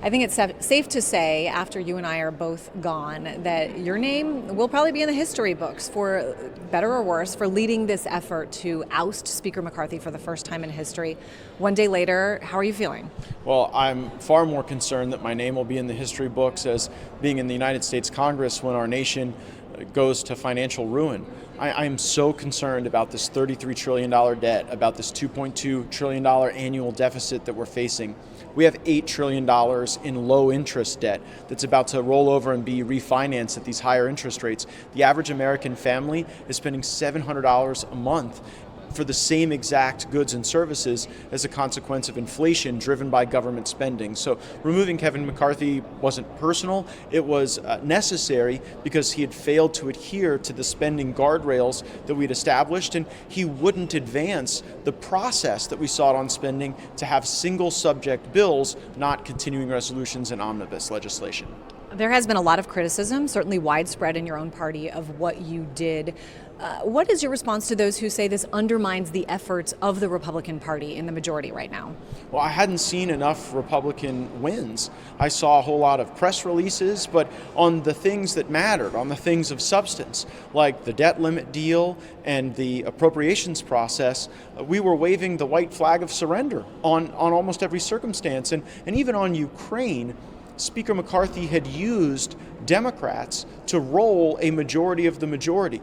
I think it's safe to say, after you and I are both gone, that your name will probably be in the history books, for better or worse, for leading this effort to oust Speaker McCarthy for the first time in history. One day later, how are you feeling? Well, I'm far more concerned that my name will be in the history books as being in the United States Congress when our nation goes to financial ruin. I am so concerned about this $33 trillion debt, about this $2.2 trillion annual deficit that we're facing. We have $8 trillion in low interest debt that's about to roll over and be refinanced at these higher interest rates. The average American family is spending $700 a month for the same exact goods and services as a consequence of inflation driven by government spending. So removing Kevin McCarthy wasn't personal, it was necessary because he had failed to adhere to the spending guardrails that we'd established, and he wouldn't advance the process that we sought on spending to have single subject bills, not continuing resolutions and omnibus legislation. There has been a lot of criticism, certainly widespread in your own party, of what you did. What is your response to those who say this undermines the efforts of the Republican Party in the majority right now? Well, I hadn't seen enough Republican wins. I saw a whole lot of press releases, but on the things that mattered, on the things of substance, like the debt limit deal and the appropriations process, we were waving the white flag of surrender on almost every circumstance. And even on Ukraine, Speaker McCarthy had used Democrats to roll a majority of the majority.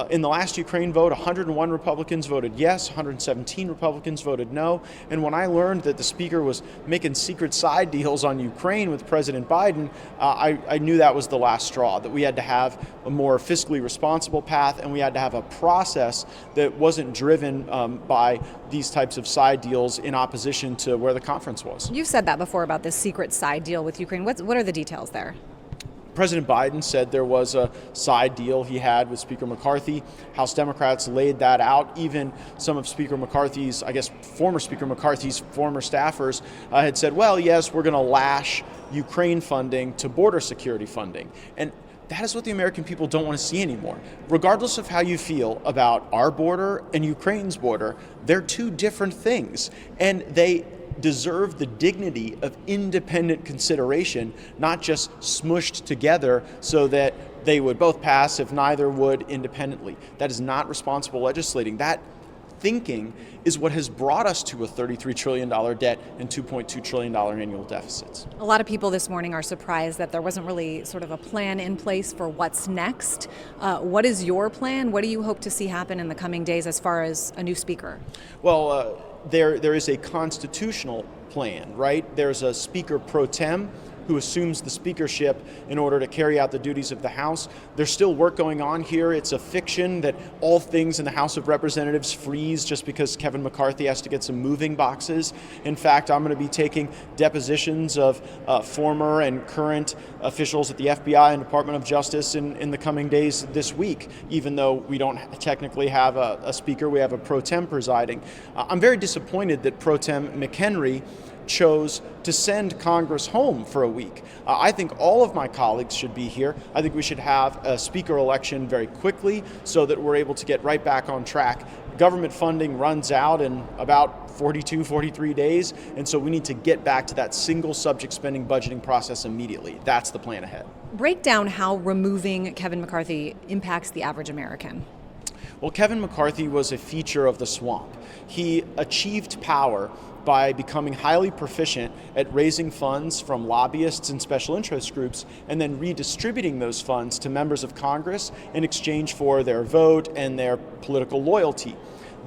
In the last Ukraine vote, 101 Republicans voted yes, 117 Republicans voted no. And when I learned that the Speaker was making secret side deals on Ukraine with President Biden, I knew that was the last straw, that we had to have a more fiscally responsible path, and we had to have a process that wasn't driven by these types of side deals in opposition to where the conference was. You've said that before about this secret side deal with Ukraine. What are the details there? President Biden said there was a side deal he had with Speaker McCarthy. House Democrats laid that out. Even some of Speaker McCarthy's, former Speaker McCarthy's former staffers had said, well, yes, we're going to lash Ukraine funding to border security funding. And that is what the American people don't want to see anymore. Regardless of how you feel about our border and Ukraine's border, they're two different things. And they deserve the dignity of independent consideration, not just smushed together so that they would both pass if neither would independently. That is not responsible legislating. That thinking is what has brought us to a $33 trillion debt and $2.2 trillion annual deficits. A lot of people this morning are surprised that there wasn't really sort of a plan in place for what's next. What is your plan? What do you hope to see happen in the coming days as far as a new speaker? Well, there is a constitutional plan, right? There's a speaker pro tem who assumes the speakership in order to carry out the duties of the House. There's still work going on here. It's a fiction that all things in the House of Representatives freeze just because Kevin McCarthy has to get some moving boxes. In fact, I'm going to be taking depositions of former and current officials at the FBI and Department of Justice in the coming days this week, even though we don't technically have a speaker, we have a pro tem presiding. I'm very disappointed that Pro Tem McHenry chose to send Congress home for a week. I think all of my colleagues should be here. I think we should have a speaker election very quickly so that we're able to get right back on track. Government funding runs out in about 43 days, and so we need to get back to that single subject spending budgeting process immediately. That's the plan ahead. Break down how removing Kevin McCarthy impacts the average American. Well, Kevin McCarthy was a feature of the swamp. He achieved power by becoming highly proficient at raising funds from lobbyists and special interest groups and then redistributing those funds to members of Congress in exchange for their vote and their political loyalty.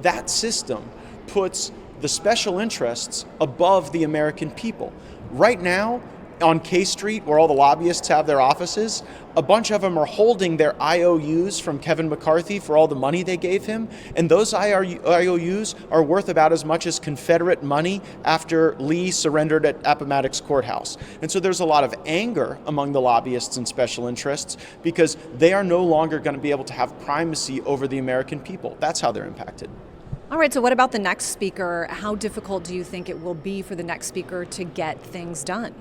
That system puts the special interests above the American people. Right now, on K Street, where all the lobbyists have their offices, a bunch of them are holding their IOUs from Kevin McCarthy for all the money they gave him, and those IOUs are worth about as much as Confederate money after Lee surrendered at Appomattox Courthouse. And so there's a lot of anger among the lobbyists and special interests because they are no longer going to be able to have primacy over the American people. That's how they're impacted. All right, so what about the next speaker? How difficult do you think it will be for the next speaker to get things done?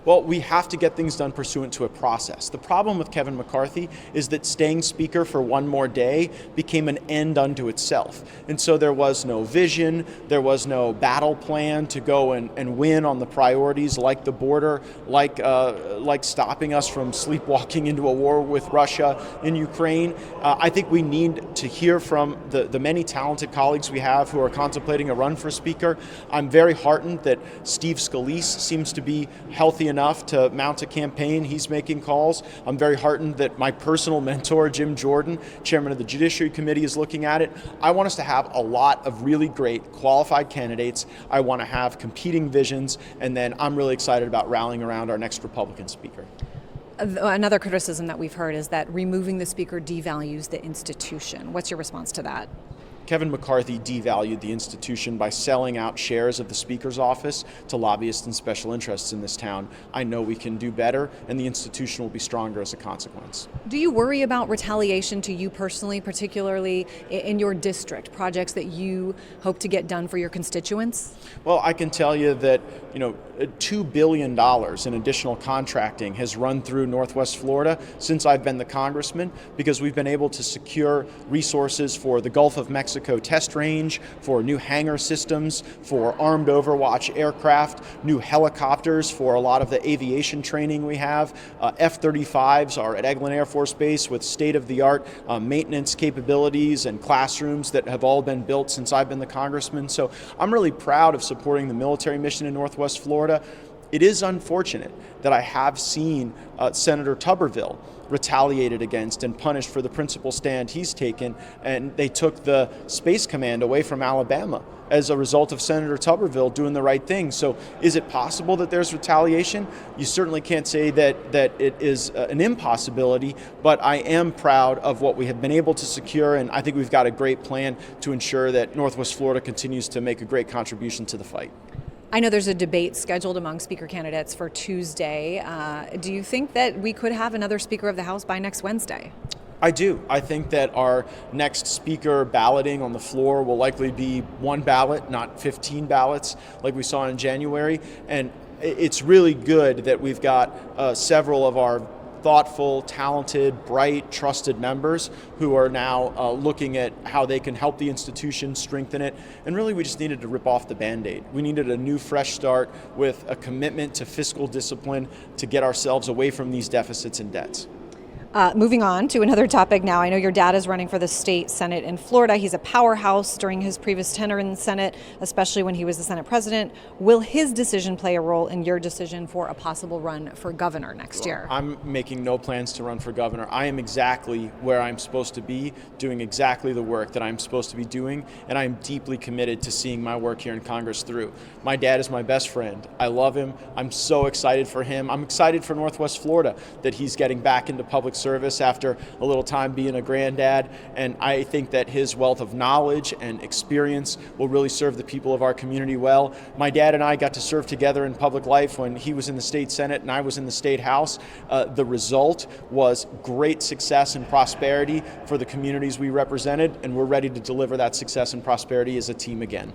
Well, we have to get things done pursuant to a process. The problem with Kevin McCarthy is that staying Speaker for one more day became an end unto itself. And so there was no vision, there was no battle plan to go and win on the priorities like the border, like stopping us from sleepwalking into a war with Russia in Ukraine. I think we need to hear from the many talented colleagues we have who are contemplating a run for Speaker. I'm very heartened that Steve Scalise seems to be healthy enough to mount a campaign. He's making calls. I'm very heartened that my personal mentor, Jim Jordan, chairman of the Judiciary Committee, is looking at it. I want us to have a lot of really great qualified candidates. I want to have competing visions, and then I'm really excited about rallying around our next Republican Speaker. Another criticism that we've heard is that removing the Speaker devalues the institution. What's your response to that? Kevin McCarthy devalued the institution by selling out shares of the Speaker's office to lobbyists and special interests in this town. I know we can do better, and the institution will be stronger as a consequence. Do you worry about retaliation to you personally, particularly in your district, projects that you hope to get done for your constituents? Well, I can tell you that, $2 billion in additional contracting has run through Northwest Florida since I've been the congressman, because we've been able to secure resources for the Gulf of Mexico test range, for new hangar systems, for armed overwatch aircraft, new helicopters for a lot of the aviation training we have. F-35s are at Eglin Air Force Base with state-of-the-art maintenance capabilities and classrooms that have all been built since I've been the congressman. So I'm really proud of supporting the military mission in Northwest Florida. It is unfortunate that I have seen Senator Tuberville retaliated against and punished for the principal stand he's taken, and they took the Space Command away from Alabama as a result of Senator Tuberville doing the right thing. So is it possible that there's retaliation? You certainly can't say that it is an impossibility, but I am proud of what we have been able to secure, and I think we've got a great plan to ensure that Northwest Florida continues to make a great contribution to the fight. I know there's a debate scheduled among Speaker candidates for Tuesday. Do you think that we could have another Speaker of the House by next Wednesday? I do. I think that our next Speaker balloting on the floor will likely be one ballot, not 15 ballots like we saw in January. And it's really good that we've got several of our thoughtful, talented, bright, trusted members who are now looking at how they can help the institution, strengthen it. And really, we just needed to rip off the Band-Aid. We needed a new, fresh start with a commitment to fiscal discipline to get ourselves away from these deficits and debts. Moving on to another topic now. I know your dad is running for the state Senate in Florida. He's a powerhouse during his previous tenure in the Senate, especially when he was the Senate president. Will his decision play a role in your decision for a possible run for governor next year? I'm making no plans to run for governor. I am exactly where I'm supposed to be, doing exactly the work that I'm supposed to be doing, and I'm deeply committed to seeing my work here in Congress through. My dad is my best friend. I love him. I'm so excited for him. I'm excited for Northwest Florida that he's getting back into public service after a little time being a granddad, and I think that his wealth of knowledge and experience will really serve the people of our community well. My dad and I got to serve together in public life when he was in the state Senate and I was in the state House. The result was great success and prosperity for the communities we represented, and we're ready to deliver that success and prosperity as a team again.